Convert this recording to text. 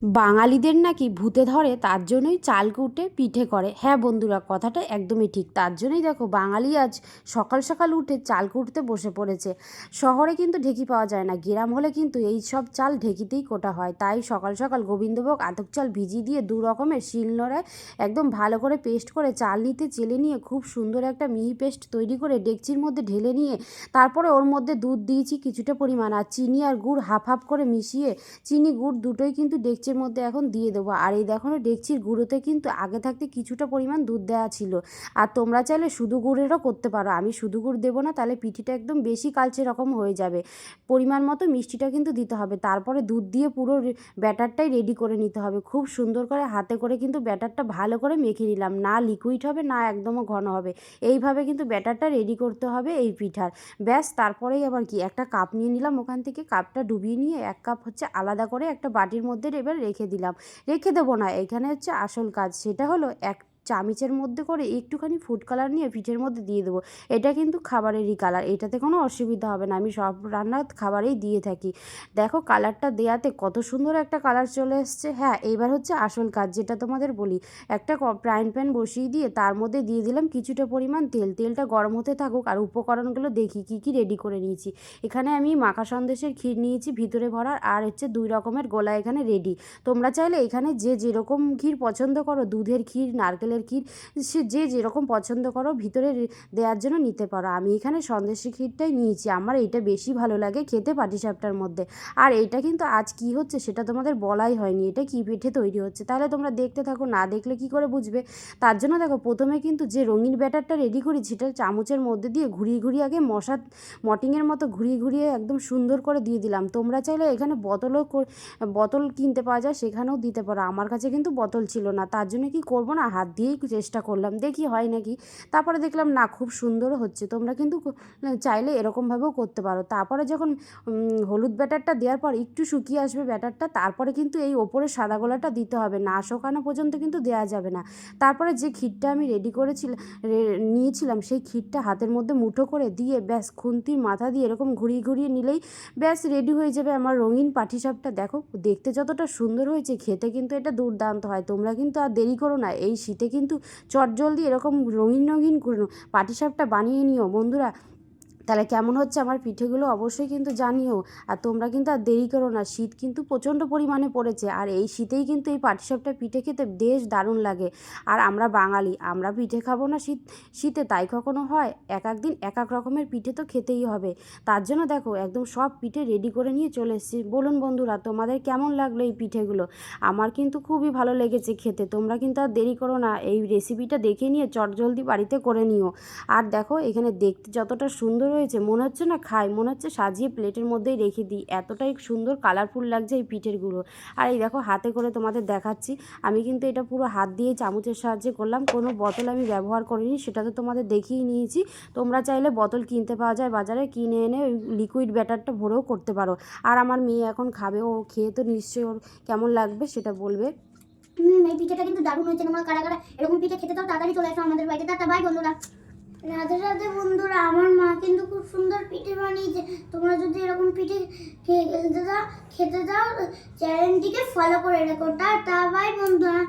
বাঙালিদের নাকি ভূতে ধরে, তার জন্যই চাল কুটে পিঠে করে। হ্যাঁ বন্ধুরা, কথাটা একদমই ঠিক। তার জন্যই দেখো বাঙালি আজ সকাল সকাল উঠে চাল কুটতে বসে পড়েছে। শহরে কিন্তু ঢেঁকি পাওয়া যায় না, গ্রাম হলে কিন্তু এই সব চাল ঢেঁকিতেই কোটা হয়। তাই সকাল সকাল গোবিন্দভোগ আতপ চাল ভিজিয়ে দিয়ে দু রকমের শিলনোড়ায় একদম ভালো করে পেস্ট করে চাল নিতে চেলে নিয়ে খুব সুন্দর একটা মিহি পেস্ট তৈরি করে ডেকচির মধ্যে ঢেলে নিয়ে তারপরে ওর মধ্যে দুধ দিয়েছি কিছুটা পরিমাণ, আর চিনি আর গুড় হাফ হাফ করে মিশিয়ে চিনি গুড় দুটোই কিন্তু ডেকচির মধ্যে এখন দিয়ে দেবো। আর এই দেখো ডেকচির গুঁড়োতে কিন্তু আগে থাকতে কিছুটা পরিমাণ দুধ দেওয়া ছিল। আর তোমরা চাইলে শুধু গুড়েরও করতে পারো, আমি শুধু গুড় দেবো না, তাহলে পিঠিটা একদম বেশি কালচে রকম হয়ে যাবে। পরিমাণ মতো মিষ্টিটা কিন্তু দিতে হবে। তারপরে দুধ দিয়ে পুরো ব্যাটারটাই রেডি করে নিতে হবে। খুব সুন্দর করে হাতে করে কিন্তু ব্যাটারটা ভালো করে মেখে নিলাম, না লিকুইড হবে না একদমও ঘন হবে। এইভাবে কিন্তু ব্যাটারটা রেডি করতে হবে এই পিঠার। ব্যাস, তারপরেই আবার কি, একটা কাপ নিয়ে নিলাম, ওখান থেকে কাপটা ডুবিয়ে নিয়ে এক কাপ হচ্ছে আলাদা করে একটা বাটির মধ্যে এবার রেখে দিলাম। রেখে দেবো না, এখানে হচ্ছে আসল কাজ, সেটা হলো এক চামচের মধ্যে করে একটুখানি ফুড কালার নিয়ে পিঠের মধ্যে দিয়ে দেবো। এটা কিন্তু খাবারেরই কালার, এটাতে কোনো অসুবিধা হবে না, আমি সব রান্নার খাবারেই দিয়ে থাকি। দেখো কালারটা দেওয়াতে কত সুন্দর একটা কালার চলে এসছে। হ্যাঁ, এইবার হচ্ছে আসল কাজ, যেটা তোমাদের বলি। একটা ফ্রাইং প্যান বসিয়ে দিয়ে তার মধ্যে দিয়ে দিলাম কিছুটা পরিমাণ তেল। তেলটা গরম হতে থাকুক, আর উপকরণগুলো দেখি কী কী রেডি করে নিয়েছি। এখানে আমি মাখা সন্দেশের ক্ষীর নিয়েছি ভিতরে ভরার, আর হচ্ছে 2 রকমের গোলা এখানে রেডি। তোমরা চাইলে এখানে যে যেরকম ক্ষীর পছন্দ করো, দুধের ক্ষীর, নারকেলের ক্ষীর, সে যে যেরকম পছন্দ করো ভিতরে দেওয়ার জন্য নিতে পারো। আমি এখানে সন্দেশের ক্ষীরটাই নিয়েছি, আমার এইটা বেশি ভালো লাগে খেতে পাটিসাপটার মধ্যে। আর এইটা কিন্তু আজ কি হচ্ছে সেটা তোমাদের বলাই হয়নি, এটা কি পিঠে তৈরি হচ্ছে, তাহলে তোমরা দেখতে থাকো, না দেখলে কি করে বুঝবে। তার জন্য দেখো প্রথমে কিন্তু যে রঙিন ব্যাটারটা রেডি করি সেটা চামচের মধ্যে দিয়ে ঘুরিয়ে ঘুরিয়ে আগে মটিংয়ের মতো ঘুরিয়ে ঘুরিয়ে একদম সুন্দর করে দিয়ে দিলাম। তোমরা চাইলে এখানে বোতল কিনতে পাওয়া যায়, সেখানেও দিতে পারো। আমার কাছে কিন্তু বোতল ছিল না, তার জন্য কি করবো না, হাত দিয়েই চেষ্টা করলাম, দেখি হয় নাকি। তারপরে দেখলাম না, খুব সুন্দরও হচ্ছে। তোমরা কিন্তু চাইলে এরকমভাবেও করতে পারো। তারপরে যখন হলুদ ব্যাটারটা দেওয়ার পর একটু শুকিয়ে আসবে ব্যাটারটা, তারপরে কিন্তু এই ওপরে সাদা গোলাটা দিতে হবে, না শোকানো পর্যন্ত কিন্তু দেওয়া যাবে না। তারপরে যে ক্ষীরটা আমি রেডি করেছিলাম নিয়েছিলাম, সেই ক্ষীরটা হাতের মধ্যে মুঠো করে দিয়ে ব্যাস খুন্তির মাথা দিয়ে এরকম ঘুরিয়ে ঘুরিয়ে নিলেই ব্যাস রেডি হয়ে যাবে আমার রঙিন পাটিসাপটা। দেখো দেখতে যতটা সুন্দর হয়েছে, খেতে কিন্তু এটা দুর্দান্ত হয়। তোমরা কিন্তু আর দেরি করো না, এই শীতে কিন্তু চটজলদি এরকম রঙিন রঙিন পাটিসাপটা বানিয়ে নিও বন্ধুরা। তাহলে কেমন হচ্ছে আমার পিঠেগুলো অবশ্যই কিন্তু জানিও। আর তোমরা কিন্তু আর দেরি করো না, শীত কিন্তু প্রচণ্ড পরিমাণে পড়েছে, আর এই শীতেই কিন্তু এই পাটিসাপটা পিঠে খেতে বেশ দারুণ লাগে। আর আমরা বাঙালি, আমরা পিঠে খাবো না শীতে তাই কখনো হয়? এক এক দিন এক এক রকমের পিঠে তো খেতেই হবে। তার জন্য দেখো একদম সব পিঠে রেডি করে নিয়ে চলে এসেছি। বলুন বন্ধুরা, তোমাদের কেমন লাগলো এই পিঠেগুলো? আমার কিন্তু খুবই ভালো লেগেছে খেতে। তোমরা কিন্তু আর দেরি করো না, এই রেসিপিটা দেখে নিয়ে চটজলদি বাড়িতে করে নিও। আর দেখো এখানে দেখতে যতটা সুন্দর হয়েছে, মনে হচ্ছে না খাই, মনে হচ্ছে সাজিয়ে প্লেটের মধ্যেই রেখে দিই, এতটাই সুন্দর কালারফুল লাগছে এই পিঠেরগুলো। আর এই দেখো হাতে করে তোমাদের দেখাচ্ছি, আমি কিন্তু এটা পুরো হাত দিয়ে চামচের সাহায্যে করলাম, কোনো বোতল আমি ব্যবহার করিনি, সেটা তো তোমাদের দেখিয়ে নিয়েছি। তোমরা চাইলে বোতল কিনতে পাওয়া যায় বাজারে, কিনে এনে ওই লিকুইড ব্যাটারটা ভরেও করতে পারো। আর আমার মেয়ে এখন খাবে, ও খেয়ে তো নিশ্চয়ই ওর কেমন লাগবে সেটা বলবে। এই পিঠেটা কিন্তু দারুণ হয়েছে। তোমরা কারা কারা এরকম পিঠে খেতে চাও তাড়াতাড়ি চলে আসো আমাদের বাড়িতে। টাটা, বাই বন্ধুরা। রাধে রাধে বন্ধুরা, আমার মা কিন্তু খুব সুন্দর পিঠে বানিয়েছে। তোমরা যদি এরকম পিঠে খেতে দাও চ্যানেলটিকে ফলো করে রেখো। টাটা, বাই বন্ধুরা।